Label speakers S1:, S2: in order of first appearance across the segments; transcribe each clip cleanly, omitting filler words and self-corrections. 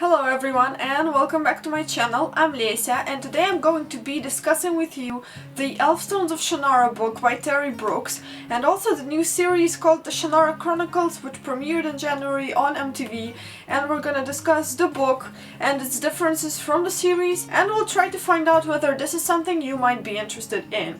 S1: Hello everyone and welcome back to my channel. I'm Lesia and today I'm going to be discussing with you the Elfstones of Shannara book by Terry Brooks and also the new series called the Shannara Chronicles, which premiered in January on MTV, and we're gonna discuss the book and its differences from the series, and we'll try to find out whether this is something you might be interested in.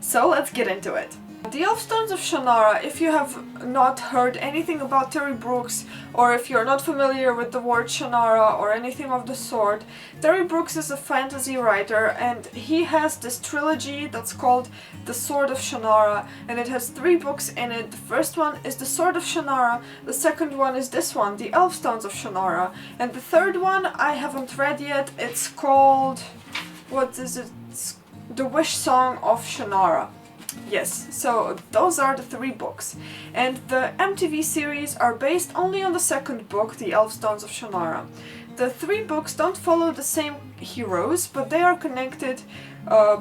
S1: So let's get into it. The Elfstones of Shannara, if you have not heard anything about Terry Brooks, or if you're not familiar with the word Shannara or anything of the sort, Terry Brooks is a fantasy writer and he has this trilogy that's called The Sword of Shannara, and it has 3 books in it. The first one is The Sword of Shannara, the second one is this one, The Elfstones of Shannara, and the third one I haven't read yet. It's called, what is it? It's The Wish Song of Shannara. Yes, so those are the 3 books, and the MTV series are based only on the second book, The Elfstones of Shannara. The 3 books don't follow the same heroes, but they are connected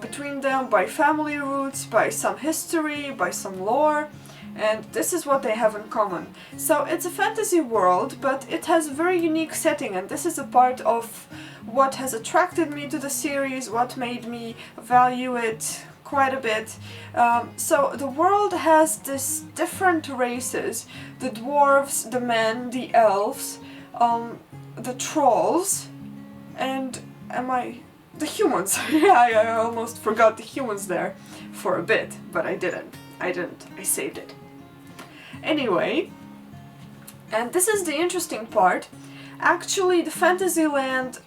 S1: between them by family roots, by some history, by some lore, and this is what they have in common. So it's a fantasy world, but it has a very unique setting, and this is a part of what has attracted me to the series, what made me value it quite a bit. So the world has these different races: the dwarves, the men, the elves, the trolls, and the humans. Yeah, I almost forgot the humans there for a bit, but I didn't. I saved it. Anyway, and this is the interesting part. Actually, the fantasy land,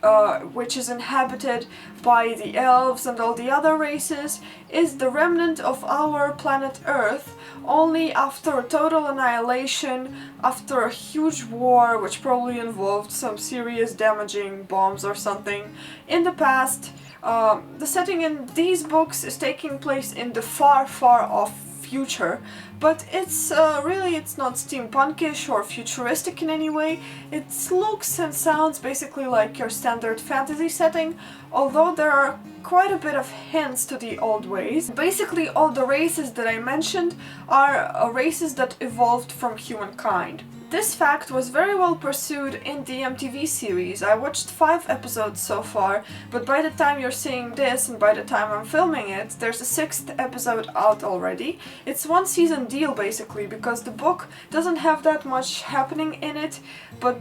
S1: which is inhabited by the elves and all the other races, is the remnant of our planet Earth, only after a total annihilation, after a huge war, which probably involved some serious damaging bombs or something in the past. The setting in these books is taking place in the far, far off future, but it's not steampunkish or futuristic in any way. It looks and sounds basically like your standard fantasy setting, although there are quite a bit of hints to the old ways. Basically all the races that I mentioned are races that evolved from humankind. This fact was very well pursued in the MTV series. I watched 5 episodes so far, but by the time you're seeing this and by the time I'm filming it, there's a 6th episode out already. It's 1 season deal basically, because the book doesn't have that much happening in it, but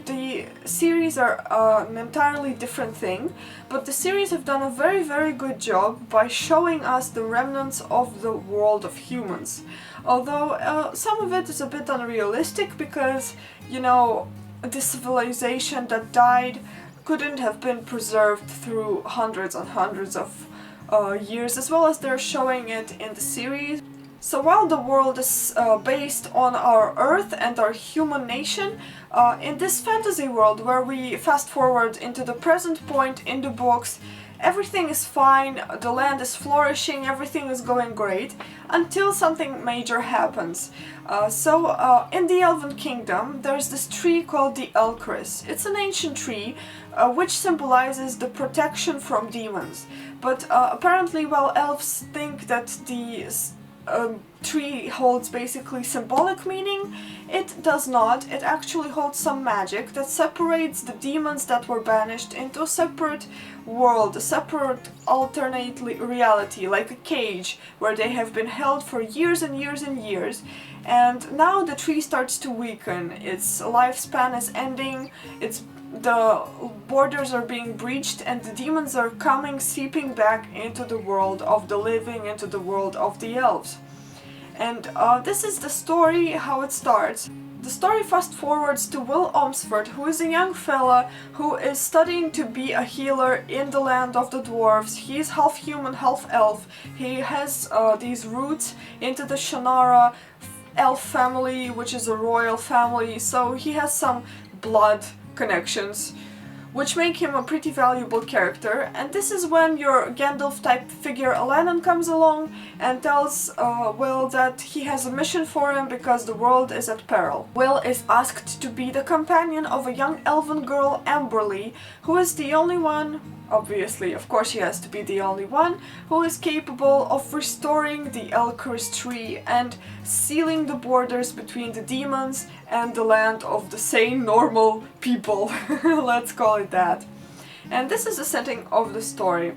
S1: the series are an entirely different thing. But the series have done a very, very good job by showing us the remnants of the world of humans. Although some of it is a bit unrealistic because, you know, the civilization that died couldn't have been preserved through hundreds and hundreds of years, as well as they're showing it in the series. So while the world is based on our Earth and our human nation, in this fantasy world where we fast forward into the present point in the books, everything is fine, the land is flourishing, everything is going great, until something major happens. In the Elven Kingdom, there's this tree called the Elcris. It's an ancient tree which symbolizes the protection from demons. But apparently, while elves think that the tree holds basically symbolic meaning, it does not. It actually holds some magic that separates the demons that were banished into a separate world, a separate alternate reality, like a cage where they have been held for years and years and years. And now the tree starts to weaken, its lifespan is ending, the borders are being breached, and the demons are seeping back into the world of the living, into the world of the elves. And this is the story, how it starts. The story fast forwards to Will Omsford, who is a young fella who is studying to be a healer in the land of the dwarves. He is half human, half elf. He has these roots into the Shannara elf family, which is a royal family, so he has some blood connections, which make him a pretty valuable character. And this is when your Gandalf-type figure Aladdin comes along and tells Will that he has a mission for him because the world is at peril. Will is asked to be the companion of a young elven girl, Amberly, who is the only one, obviously, of course he has to be the only one, who is capable of restoring the Elcris tree and sealing the borders between the demons and the land of the sane, normal people. Let's call it that. And this is the setting of the story.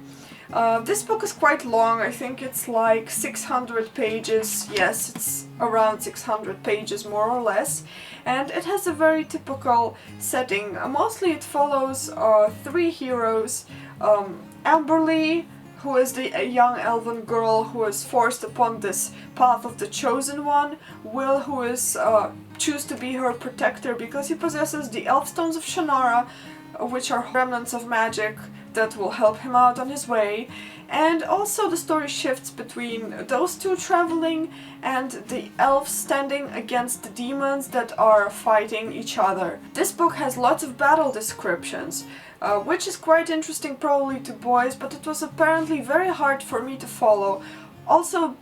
S1: This book is quite long. I think it's like 600 pages. Yes, it's around 600 pages more or less. And it has a very typical setting. Mostly it follows three heroes. Amberly, who is a young elven girl who is forced upon this path of the Chosen One. Will, who is choose to be her protector because he possesses the Elfstones of Shannara, which are remnants of magic that will help him out on his way. And also the story shifts between those two traveling and the elves standing against the demons that are fighting each other. This book has lots of battle descriptions, which is quite interesting probably to boys, but it was apparently very hard for me to follow. Also,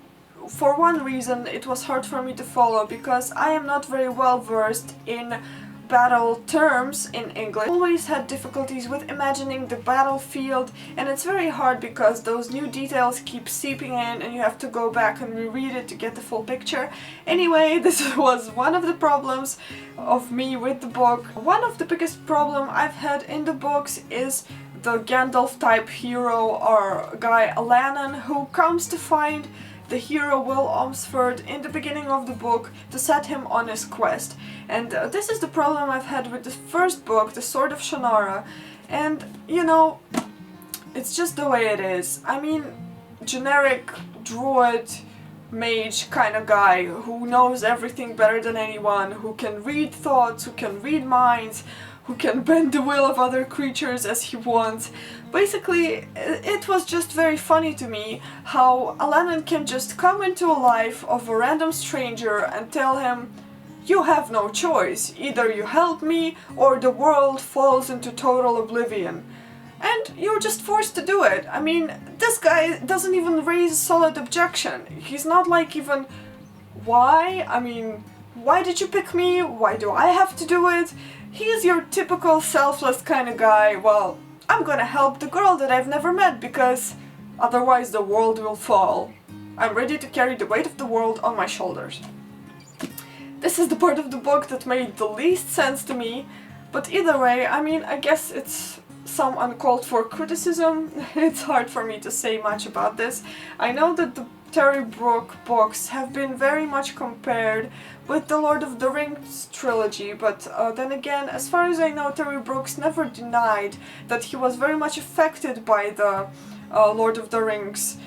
S1: for one reason it was hard for me to follow because I am not very well versed in battle terms in English. I always had difficulties with imagining the battlefield, and it's very hard because those new details keep seeping in and you have to go back and reread it to get the full picture. Anyway, this was one of the problems of me with the book. One of the biggest problem I've had in the books is the Gandalf type hero or guy Alanan, who comes to find the hero Will Omsford in the beginning of the book to set him on his quest. And this is the problem I've had with the first book, The Sword of Shannara. And, you know, it's just the way it is. I mean, generic druid mage kind of guy who knows everything better than anyone, who can read thoughts, who can read minds, who can bend the will of other creatures as he wants. Basically, it was just very funny to me how Alanan can just come into a life of a random stranger and tell him, you have no choice, either you help me or the world falls into total oblivion. And you're just forced to do it. I mean, this guy doesn't even raise a solid objection. He's not like even, why? I mean, why did you pick me? Why do I have to do it? He's your typical selfless kind of guy. Well, I'm gonna help the girl that I've never met because otherwise the world will fall. I'm ready to carry the weight of the world on my shoulders. This is the part of the book that made the least sense to me, but either way, I mean, I guess it's some uncalled for criticism. It's hard for me to say much about this. I know that the Terry Brooke books have been very much compared with the Lord of the Rings trilogy, but then again, as far as I know, Terry Brooks never denied that he was very much affected by the Lord of the Rings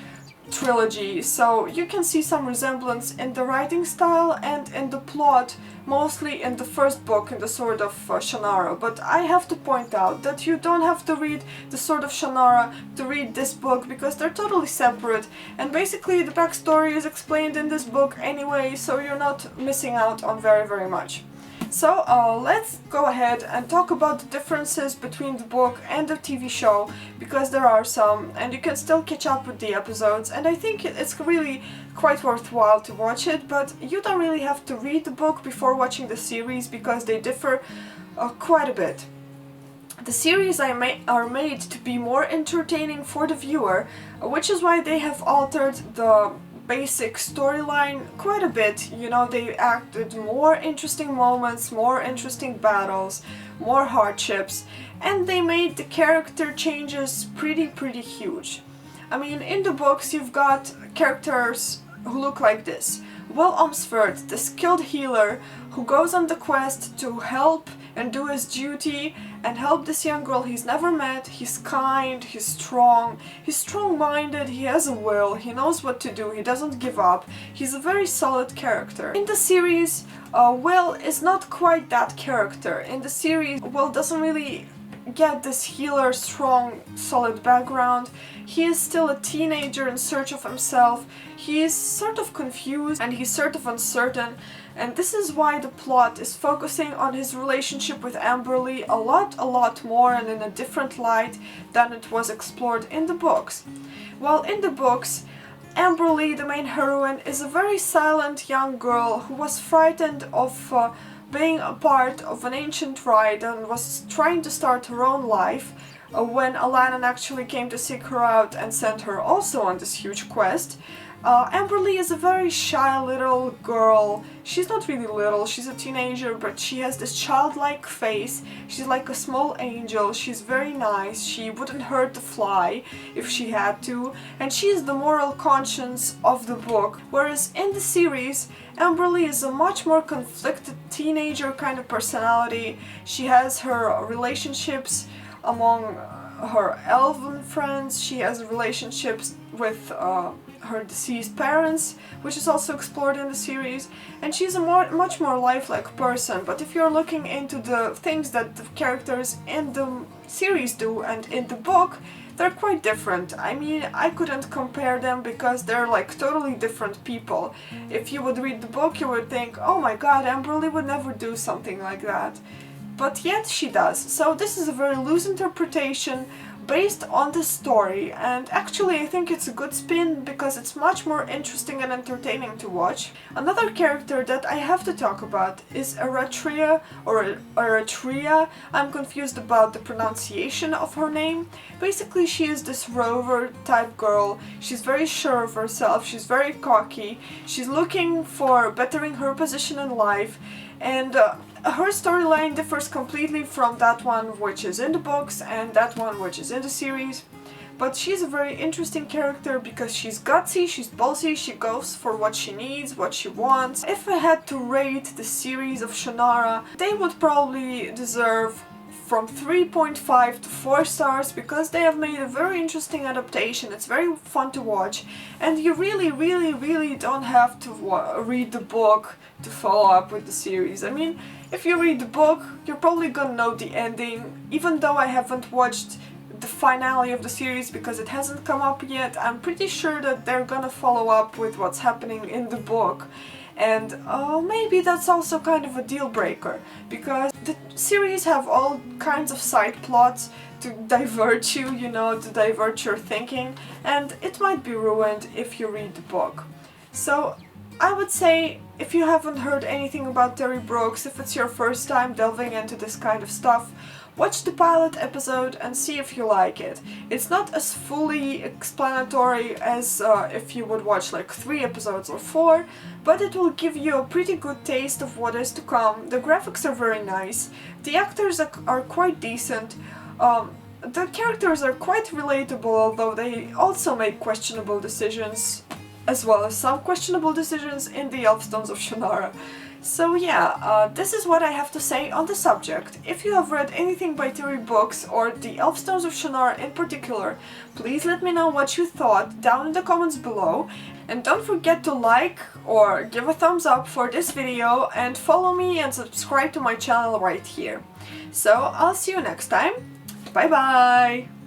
S1: trilogy, so you can see some resemblance in the writing style and in the plot, mostly in the first book, in The Sword of Shannara. But I have to point out that you don't have to read The Sword of Shannara to read this book, because they're totally separate, and basically the backstory is explained in this book anyway, so you're not missing out on very much. So let's go ahead and talk about the differences between the book and the TV show, because there are some, and you can still catch up with the episodes, and I think it's really quite worthwhile to watch it, but you don't really have to read the book before watching the series, because they differ quite a bit. The series are made to be more entertaining for the viewer, which is why they have altered the basic storyline quite a bit. You know, they added more interesting moments, more interesting battles, more hardships, and they made the character changes pretty huge. I mean, in the books you've got characters who look like this. Will Omsford, the skilled healer who goes on the quest to help and do his duty and help this young girl he's never met. He's kind, he's strong-minded, he has a will, he knows what to do, he doesn't give up. He's a very solid character. In the series, Will is not quite that character. In the series, Will doesn't really get this healer, strong, solid background. He is still a teenager in search of himself. He is sort of confused and he's sort of uncertain, and this is why the plot is focusing on his relationship with Amberly a lot more and in a different light than it was explored in the books. While in the books, Amberly, the main heroine, is a very silent young girl who was frightened of being a part of an ancient rite and was trying to start her own life when Alanan actually came to seek her out and sent her also on this huge quest. Amberly is a very shy little girl. She's not really little, she's a teenager, but she has this childlike face. She's like a small angel, she's very nice, she wouldn't hurt the fly if she had to, and she's the moral conscience of the book. Whereas in the series, Amberly is a much more conflicted teenager kind of personality. She has her relationships among her elven friends, she has relationships with her deceased parents, which is also explored in the series, and she's a much more lifelike person. But if you're looking into the things that the characters in the series do and in the book, they're quite different. I mean, I couldn't compare them because they're like totally different people. If you would read the book, you would think, oh my god, Amberly would never do something like that. But yet she does. So this is a very loose interpretation based on the story, and actually I think it's a good spin because it's much more interesting and entertaining to watch. Another character that I have to talk about is Eritrea, or Eritrea. I'm confused about the pronunciation of her name. Basically, she is this rover type girl. She's very sure of herself, she's very cocky, she's looking for bettering her position in life, and her storyline differs completely from that one which is in the books and that one which is in the series. But she's a very interesting character because she's gutsy, she's ballsy, she goes for what she needs, what she wants. If I had to rate the series of Shannara, they would probably deserve from 3.5 to 4 stars because they have made a very interesting adaptation. It's very fun to watch, and you really don't have to read the book to follow up with the series. I mean, if you read the book, you're probably gonna know the ending. Even though I haven't watched the finale of the series because it hasn't come up yet, I'm pretty sure that they're gonna follow up with what's happening in the book. And maybe that's also kind of a deal breaker, because the series have all kinds of side plots to divert you, you know, to divert your thinking, and it might be ruined if you read the book. So I would say, if you haven't heard anything about Terry Brooks, if it's your first time delving into this kind of stuff, watch the pilot episode and see if you like it. It's not as fully explanatory as if you would watch like 3 episodes or 4, but it will give you a pretty good taste of what is to come. The graphics are very nice, the actors are quite decent, the characters are quite relatable, although they also make questionable decisions, as well as some questionable decisions in the Elfstones of Shannara. So yeah, this is what I have to say on the subject. If you have read anything by Terry Brooks or the Elfstones of Shannara in particular, please let me know what you thought down in the comments below. And don't forget to like or give a thumbs up for this video, and follow me and subscribe to my channel right here. So I'll see you next time. Bye bye!